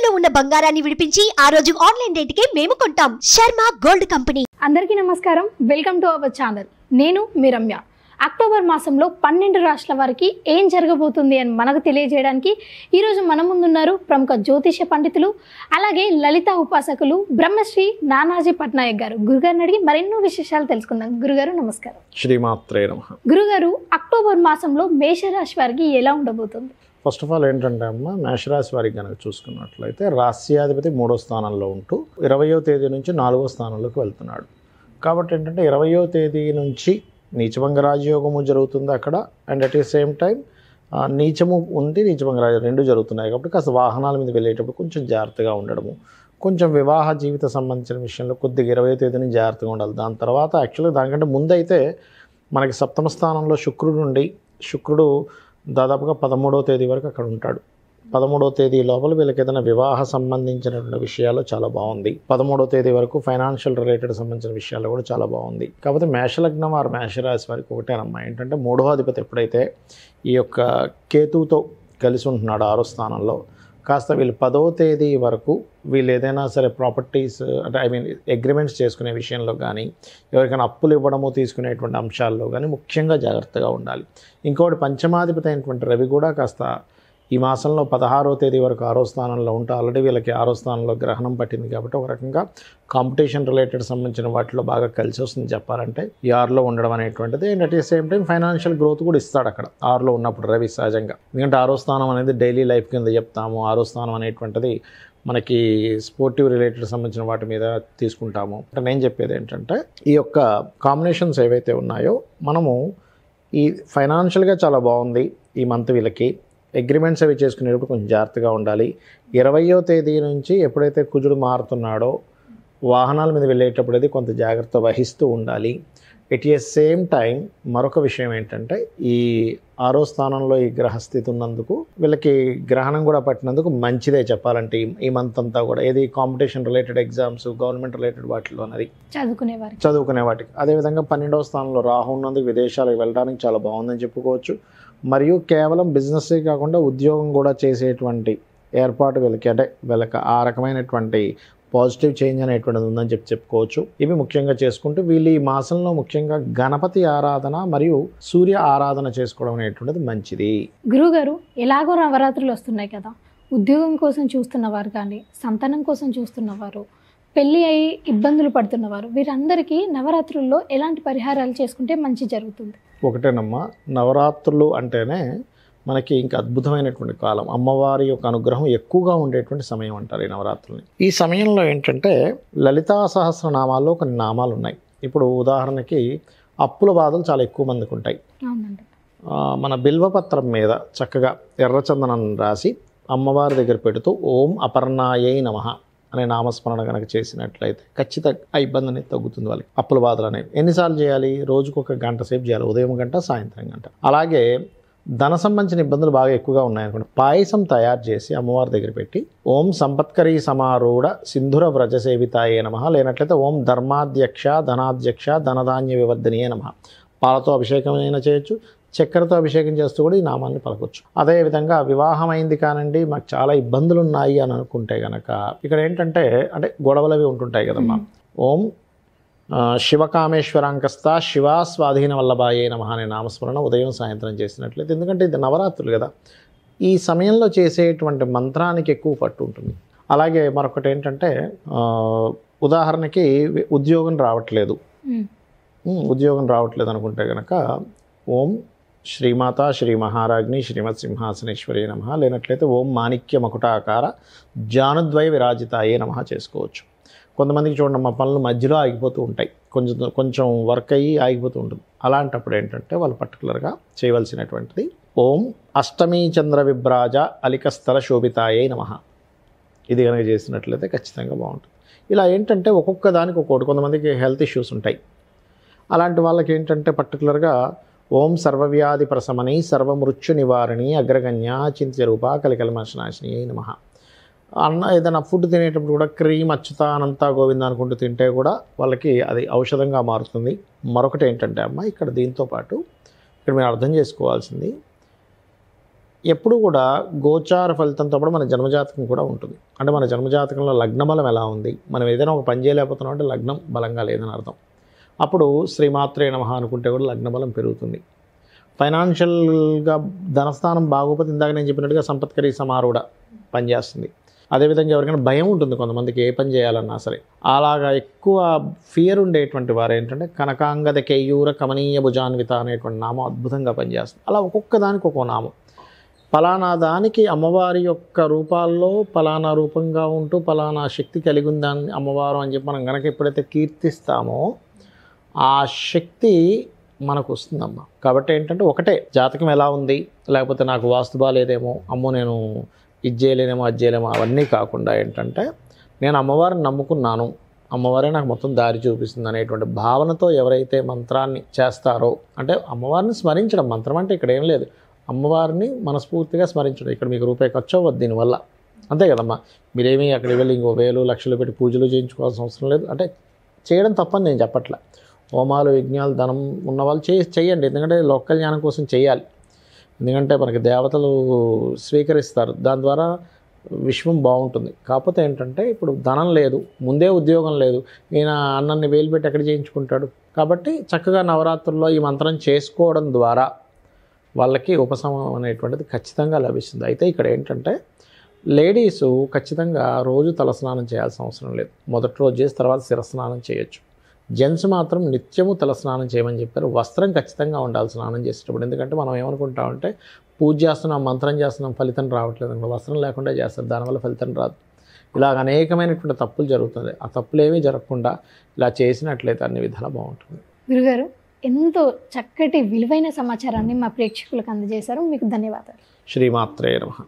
తాకట్టులో ఉన్న బంగారాన్ని విడిపించి ఆ రోజు ఆన్లైన్ రేటుకే మేము కొంటాం. Sharma gold company. అందరికీ నమస్కారం. Welcome to our channel. నేను మీ రమ్య. అక్టోబర్ మాసంలో 12 రాష్ట్రాల వారికి ఏం జరగబోతుంది అని మనకు తెలియజేయడానికి ఈరోజు మన ముందున్నారు ప్రముఖ జ్యోతిష పండితులు, అలాగే లలిత ఉపాసకులు బ్రహ్మశ్రీ నానాజీ పట్నాయక్ గారు. గురుగారిని అడిగి మరెన్నో విశేషాలు తెలుసుకుందాం. గురుగారు నమస్కారం. శ్రీమాత్రే నమః. గురుగారు, అక్టోబర్ మాసంలో మేషరాశి వారికి ఎలా ఉండబోతుంది? ఫస్ట్ ఆఫ్ ఆల్ ఏంటంటే అమ్మ, మేషరాశి వారికి కనుక చూసుకున్నట్లయితే రాశ్యాధిపతి 3వ స్థానంలో ఉంటూ 20వ తేదీ నుంచి 4వ స్థానంలోకి వెళ్తున్నాడు. కాబట్టి ఏంటంటే 20వ తేదీ నుంచి నీచభంగ రాజయోగము జరుగుతుంది అక్కడ. And at the same time నీచము ఉంది, నీచభంగ రాజ రెండు జరుగుతున్నాయి. కాబట్టి కాస్త వాహనాల మీద వెళ్ళేటప్పుడు కొంచెం జాగ్రత్తగా ఉండడము, కొంచెం వివాహ జీవిత సంబంధించిన విషయంలో కొద్దిగా 20వ తేదీని జాగ్రత్తగా ఉండాలి. దాని తర్వాత యాక్చువల్గా దానికంటే ముందైతే మనకి 7వ స్థానంలో శుక్రుడు ఉండి, శుక్రుడు దాదాపుగా 13వ తేదీ వరకు అక్కడ ఉంటాడు. 13వ తేదీ లోపల వీళ్ళకి ఏదైనా వివాహ సంబంధించినటువంటి విషయాలు చాలా బాగుంది. 13వ తేదీ వరకు ఫైనాన్షియల్ రిలేటెడ్ సంబంధించిన విషయాలు కూడా చాలా బాగుంది. కాకపోతే మేషలగ్నం వారు మేషరాశి వారికి ఒకటేనమ్మా, ఏంటంటే 3వ అధిపతి ఎప్పుడైతే ఈ యొక్క కేతువుతో కలిసి ఉంటున్నాడు 6వ స్థానంలో, కాస్త వీళ్ళు 10వ తేదీ వరకు వీళ్ళు ఏదైనా సరే ప్రాపర్టీస్ అంటే అగ్రిమెంట్స్ చేసుకునే విషయంలో కానీ, ఎవరికైనా అప్పులు ఇవ్వడము తీసుకునేటువంటి అంశాల్లో కానీ ముఖ్యంగా జాగ్రత్తగా ఉండాలి. ఇంకోటి పంచమాధిపతి అయినటువంటి రవి కూడా కాస్త ఈ మాసంలో 16వ తేదీ వరకు 6వ స్థానంలో ఉంటే ఆల్రెడీ వీళ్ళకి 6వ స్థానంలో గ్రహణం పట్టింది. కాబట్టి ఒక రకంగా కాంపిటీషన్ రిలేటెడ్ సంబంధించిన వాటిలో బాగా కలిసి వస్తుంది చెప్పాలంటే ఈ 6లో ఉండడం అనేటువంటిది. And at the same time financial growth కూడా ఇస్తాడు అక్కడ 6లో ఉన్నప్పుడు రవి సహజంగా. ఎందుకంటే 6వ స్థానం అనేది డైలీ లైఫ్ కింద చెప్తాము. 6వ స్థానం అనేటువంటిది మనకి స్పోర్టివ్ రిలేటెడ్ సంబంధించిన వాటి మీద తీసుకుంటాము. అంటే నేను చెప్పేది ఏంటంటే ఈ యొక్క కాంబినేషన్స్ ఏవైతే ఉన్నాయో మనము ఈ ఫైనాన్షియల్గా చాలా బాగుంది ఈ మంత్. వీళ్ళకి అగ్రిమెంట్స్ అవి చేసుకునేటప్పుడు కొంచెం జాగ్రత్తగా ఉండాలి. 20వ తేదీ నుంచి ఎప్పుడైతే కుజుడు మారుతున్నాడో వాహనాల మీద వెళ్ళేటప్పుడు అది కొంత జాగ్రత్త వహిస్తూ ఉండాలి. ఎట్ ఏ సేమ్ టైం మరొక విషయం ఏంటంటే ఈ 6వ స్థానంలో ఈ గ్రహస్థితి ఉన్నందుకు వీళ్ళకి గ్రహణం కూడా పట్టినందుకు మంచిదే చెప్పాలంటే ఈ మంత్ అంతా కూడా. ఏది competition related exams, government related వాటిలో అనేది చదువుకునే వాటికి. అదేవిధంగా 12వ స్థానంలో రాహు ఉన్నందుకు విదేశాలకు వెళ్ళడానికి చాలా బాగుందని చెప్పుకోవచ్చు. మరియు కేవలం బిజినెస్సే కాకుండా ఉద్యోగం కూడా చేసేటువంటి ఏర్పాటు వీళ్ళకి, అంటే వీళ్ళకి ఆ రకమైనటువంటి పాజిటివ్ చేంజ్ అనేటువంటిది ఉందని చెప్పుకోవచ్చు. ఇవి ముఖ్యంగా చేసుకుంటూ వీళ్ళు ఈ మాసంలో ముఖ్యంగా గణపతి ఆరాధన మరియు సూర్య ఆరాధన చేసుకోవడం అనేటువంటిది మంచిది. గురుగారు, ఎలాగో నవరాత్రులు వస్తున్నాయి కదా, ఉద్యోగం కోసం చూస్తున్నవారు కానీ, సంతానం కోసం చూస్తున్నవారు, పెళ్ళి అయి ఇబ్బందులు పడుతున్నవారు, వీరందరికీ నవరాత్రుల్లో ఎలాంటి పరిహారాలు చేసుకుంటే మంచి జరుగుతుంది? ఒకటేనమ్మా, నవరాత్రులు అంటేనే మనకి ఇంకా అద్భుతమైనటువంటి కాలం. అమ్మవారి యొక్క అనుగ్రహం ఎక్కువగా ఉండేటువంటి సమయం అంటారు ఈ నవరాత్రుల్ని. ఈ సమయంలో ఏంటంటే లలితా సహస్రనామాల్లో కొన్ని నామాలు ఉన్నాయి. ఇప్పుడు ఉదాహరణకి అప్పుల బాధలు చాలా ఎక్కువ మందికి ఉంటాయి. మన బిల్వపత్రం మీద చక్కగా ఎర్రచందనం రాసి అమ్మవారి దగ్గర పెడుతూ ఓం అపర్ణాయై నమః అనే నామస్మరణ కనుక చేసినట్లయితే ఖచ్చితంగా ఆ ఇబ్బంది అనేది తగ్గుతుంది వాళ్ళకి. అప్పుల బాధలు అనేవి ఎన్నిసార్లు చేయాలి? రోజుకు 1 గంట సేపు చేయాలి. ఉదయం గంట, సాయంత్రం గంట. అలాగే ధన సంబంధించిన ఇబ్బందులు బాగా ఎక్కువగా ఉన్నాయనుకోండి, పాయసం తయారు చేసి అమ్మవారి దగ్గర పెట్టి ఓం సంపత్కరీ సమారూఢ సింధుర వ్రజ సేవితాయే నమః, లేనట్లయితే ఓం ధర్మాధ్యక్ష ధనాధ్యక్ష ధనధాన్య వివర్ధనీయే నమః, పాలతో అభిషేకం అయినా చేయొచ్చు, చక్కెరతో అభిషేకం చేస్తూ కూడా ఈ నామాన్ని పలకొచ్చు. అదేవిధంగా వివాహం అయింది కానండి మాకు చాలా ఇబ్బందులు ఉన్నాయి అని అనుకుంటే కనుక ఇక్కడ ఏంటంటే అంటే గొడవలు అవి ఉంటుంటాయి కదమ్మా. ఓం శివకామేశ్వరాంకస్త శివా స్వాధీన వల్లభాయే నమః అనే నామస్మరణ ఉదయం సాయంత్రం చేసినట్లయితే, ఎందుకంటే ఇది నవరాత్రులు కదా, ఈ సమయంలో చేసేటువంటి మంత్రానికి ఎక్కువ పట్టు ఉంటుంది. అలాగే మరొకటి ఏంటంటే ఉదాహరణకి ఉద్యోగం రావట్లేదు అనుకుంటే కనుక ఓం శ్రీమాత శ్రీ మహారాజ్ని శ్రీమత్ సింహాసనేశ్వరి నమః, లేనట్లయితే ఓం మాణిక్య మకుటాకార జానుద్వయ విరాజితాయే నమః చేసుకోవచ్చు. కొంతమందికి చూడండి మా పనులు మధ్యలో ఆగిపోతూ ఉంటాయి, కొంచెం వర్క్ అయ్యి ఆగిపోతూ ఉంటుంది. అలాంటప్పుడు ఏంటంటే వాళ్ళు పర్టికులర్గా చేయవలసినటువంటిది ఓం అష్టమీ చంద్ర విభ్రాజ అలికస్థల శోభితాయే నమః. ఇది కనుక చేసినట్లయితే ఖచ్చితంగా బాగుంటుంది. ఇలా ఏంటంటే ఒక్కొక్క దానికి ఒక్కొక్కటి. కొంతమందికి హెల్త్ ఇష్యూస్ ఉంటాయి. అలాంటి వాళ్ళకి ఏంటంటే పర్టికులర్గా ఓం సర్వవ్యాధి ప్రశమని సర్వమృత్యు నివారణి అగ్రగణ్య చింత్యరూప కలికల్మశనాశిని నమః. ఏదైనా ఫుడ్ తినేటప్పుడు కూడా క్రీమ్ అచ్యుతానంతా గోవింద అనుకుంటూ తింటే కూడా వాళ్ళకి అది ఔషధంగా మారుతుంది. మరొకటి ఏంటంటే అమ్మ ఇక్కడ దీంతో పాటు ఇక్కడ మీరు అర్థం చేసుకోవాల్సింది ఎప్పుడు కూడా గోచార ఫలితంతో పాటు మన జన్మజాతకం కూడా ఉంటుంది. అంటే మన జన్మజాతకంలో లగ్నబలం ఎలా ఉంది, మనం ఏదైనా ఒక పని చేయలేకపోతున్నాం అంటే లగ్నం బలంగా లేదని అర్థం. అప్పుడు శ్రీమాత్రే నమః అనుకుంటే కూడా లగ్నబలం పెరుగుతుంది. ఫైనాన్షియల్గా ధనస్థానం బాగోపోతే ఇందాక నేను చెప్పినట్టుగా సంపత్కరీ సమారూఢ పనిచేస్తుంది. అదేవిధంగా ఎవరికైనా భయం ఉంటుంది కొంతమందికి, ఏ పని చేయాలన్నా సరే. అలాగా ఎక్కువ ఫియర్ ఉండేటువంటి వారు ఏంటంటే కనకాంగద కేయూర కమనీయ భుజాన్విత అనేటువంటి నామం అద్భుతంగా పనిచేస్తుంది. అలా ఒక్కొక్క దానికి ఒక్కో నామం. పలానా దానికి అమ్మవారి యొక్క రూపాల్లో పలానా రూపంగా ఉంటూ పలానా శక్తి కలిగి ఉందాన్ని అమ్మవారు అని చెప్పి మనం కనుక ఎప్పుడైతే కీర్తిస్తామో ఆ శక్తి మనకు వస్తుందమ్మా. కాబట్టి ఏంటంటే ఒకటే జాతకం ఎలా ఉంది, లేకపోతే నాకు వాస్తు బాలేదేమో, అమ్మో నేను ఇది చేయలేనేమో అది చేయలేమో అవన్నీ కాకుండా ఏంటంటే నేను అమ్మవారిని నమ్ముకున్నాను, అమ్మవారే నాకు మొత్తం దారి చూపిస్తుంది అనేటువంటి భావనతో ఎవరైతే మంత్రాన్ని చేస్తారో, అంటే అమ్మవారిని స్మరించడం, మంత్రం అంటే ఇక్కడ ఏం లేదు, అమ్మవారిని మనస్ఫూర్తిగా స్మరించడం. ఇక్కడ మీకు రూపాయి ఖర్చు అవ్వద్దు దీనివల్ల, అంతే కదమ్మా. మీరేమీ అక్కడికి వెళ్ళి ఇంకో 1000 లక్షలు పెట్టి పూజలు చేయించుకోవాల్సిన అవసరం లేదు. అంటే చేయడం తప్పని నేను చెప్పట్లే, హోమాలు యజ్ఞాలు ధనం ఉన్నవాళ్ళు చేయండి, ఎందుకంటే లోక కళ్యాణం కోసం చేయాలి. ఎందుకంటే మనకి దేవతలు స్వీకరిస్తారు, దాని ద్వారా విశ్వం బాగుంటుంది. కాకపోతే ఏంటంటే ఇప్పుడు ధనం లేదు, ముందే ఉద్యోగం లేదు, ఈయన అన్నన్ని వేలు పెట్టి ఎక్కడ చేయించుకుంటాడు. కాబట్టి చక్కగా నవరాత్రుల్లో ఈ మంత్రం చేసుకోవడం ద్వారా వాళ్ళకి ఉపశమనం అనేటువంటిది ఖచ్చితంగా లభిస్తుంది. అయితే ఇక్కడ ఏంటంటే లేడీసు ఖచ్చితంగా రోజు తలస్నానం చేయాల్సిన అవసరం లేదు. మొదటి రోజు చేసి తర్వాత శిరస్నానం చేయొచ్చు. జెంట్స్ మాత్రం నిత్యము తలస్నానం చేయమని చెప్పారు. వస్త్రం ఖచ్చితంగా ఉండాలి స్నానం చేసేటప్పుడు. ఎందుకంటే మనం ఏమనుకుంటామంటే పూజ చేస్తున్నాం, మంత్రం చేస్తున్నాం, ఫలితం రావట్లేదు అంటే వస్త్రం లేకుండా చేస్తారు, దానివల్ల ఫలితం రాదు. ఇలాగ అనేకమైనటువంటి తప్పులు జరుగుతుంది. ఆ తప్పులు ఏమీ జరగకుండా ఇలా చేసినట్లయితే అన్ని విధాలా బాగుంటుంది. గురుగారు, ఎంతో చక్కటి విలువైన సమాచారాన్ని మా ప్రేక్షకులకు అందజేశారు. మీకు ధన్యవాదాలు. శ్రీమాత్రే నమః.